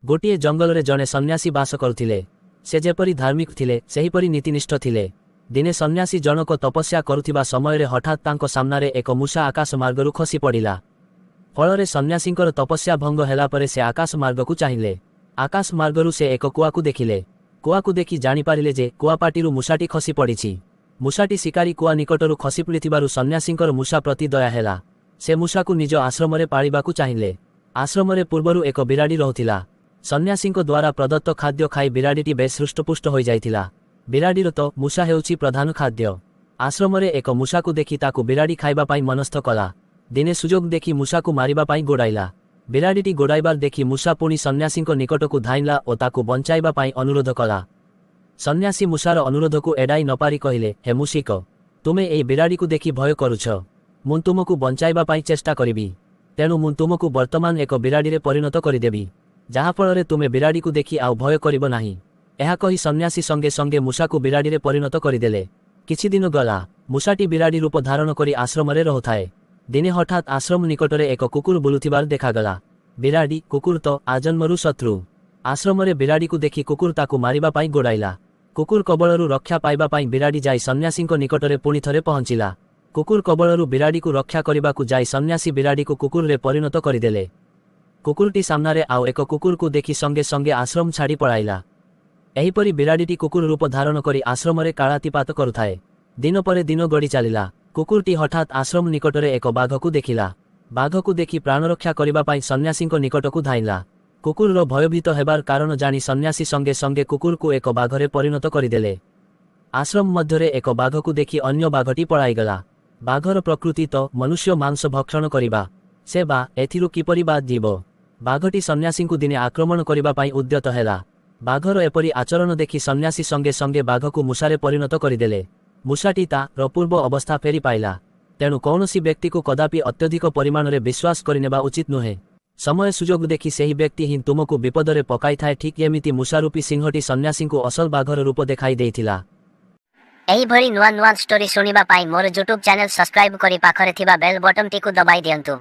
गोटे जंगल रे जने सन्यासी बास करुथिले। से जेपरी धार्मिक थिले सेहीपरी नीतिनिष्ठ थिले। दिने सन्यासी जनक तपस्या करुथिबा समय रे हठात तांको सामनारे एक मूषा आकाश मार्गरु खसी पड़िला। फलरे सन्यासींकर तपस्या भंग हेला परे से आकाश मार्गकु चाहिले। आकाश मार्गरु से एक कुआकु देखिले। कुआकु देखि जानि पारिले जे कुआपाटीरु मूषाटी खसी पड़िछि। मूषाटी शिकारी कुआ निकटरु खसी पड़िथिबारु सन्यासींकर मूषा प्रति दया हेला। से मूषाकु निज आश्रमरे पाळिबाकु चाहिले। आश्रमरे पूर्वरु एक बिराडी रहुथिला। सन्यासींको द्वारा प्रदत्त खाद्य खाई बिराडीटी बेस हृष्टपुष्ट होई जाइथिला। बिराडीर तो मूषा हेउछि प्रधान खाद्य। आश्रमरे एक मूषाकु देखि ताकु बिराडी खाइबा पाई मनस्थ कला। दिने सुजोग देखि मूषाकु मारिबा पाई गोडाइला। बिराडीटी गोडाइबार देखि मूषा पुणी सन्यासींको निकटकु धाइला ओ ताकु बंचाइबा पाई अनुरोध कला। सन्यासी मूषार अनुरोधकु एडाई नपारी कहिले, हे मूषिक, तुमे एई बिराडीकु देखि भय करुछ। मु तुमकु बंचाइबा पाई चेष्टा करिबी। तेणु मु तुमकु वर्तमान एक बिराडीरे परिणत करिदेबी, जहा फलरे तुमे बिराडीकु देखि आउ भय करिब नाही। एहा कहि सन्यासी संगे संगे मूषाकु बिराडीरे परिणत करिदेले। किछि दिन गला, मूषाटी बिराडी रूप धारण करी आश्रमरे रहुथाए। दिने हठात आश्रम निकटरे एक कुकुर बुलुथिबार देखागला। बिराडी कुकुर तो आजन्मरु शत्रु। आश्रमरे बिराडीकु देखि कुकुर ताकु मारिबा पाई गोडाइला। कुकुर कबळरु रक्षा पाइबा पाई बिराडी जाई सन्यासींको निकटरे पुणी थरे पहुंचिला। कुकुर कबळरु बिराडीकु रक्षा करिबाकु जाई सन्यासी बिराडीकु कुकुररे परिणत करिदेले। कुकुरटी सामनारे आउ एक कुकुरकु देखि संगे संगे आश्रम छाड़ी पळाइला। एहीपरि बिराडीटी कुकुर रूप धारण करी आश्रमरे काळातिपात करुथाए। दिन परे दिन गड़ी चलिला। कुकुरटी हठात आश्रम निकटरे एक बाघकु देखिला। बाघकु देखि प्राणरक्षा करिबा पाई सन्यासींको निकटकु धाइला। कुकुरर भयभीत हेबार कारण जानी सन्यासी संगे संगे कुकुरकु एक बाघरे परिणत करिदेले। आश्रम मध्यरे एक बाघकु देखि अन्य बाघटी पळाइगला। बाघर प्रकृति तो मनुष्य मांस भक्षण करिबा। से बा एथिरु किपरि बाद जीव। बाघटी सन्यासींकु दिने आक्रमण करिबा पाई उद्यत हेला। बाघर एपरि आचरण देखि सन्यासी संगे संगे बाघकु मूषारे परिणत करिदेले। मूषाटी तार पूर्व अवस्था फेरी पाइला। तेणु कौनसी व्यक्ति को कदापि अत्यधिक परिमाण रे विश्वास करिनेबा उचित नुहे। समय सुजोग देखि सेही व्यक्ति ही तुमको विपदरे पकाई थाए। ठीक एमिति मूषारूपी सिंहटी सन्यासींकु असल बाघर रूप देखाई देइथिला। एही भरी नुआ नुआ स्टोरी सुनिबा पाई मोर यूट्यूब चैनल सब्सक्राइब करी पाखरे थिबा बेल बटन टिकु दबाई दियंतु।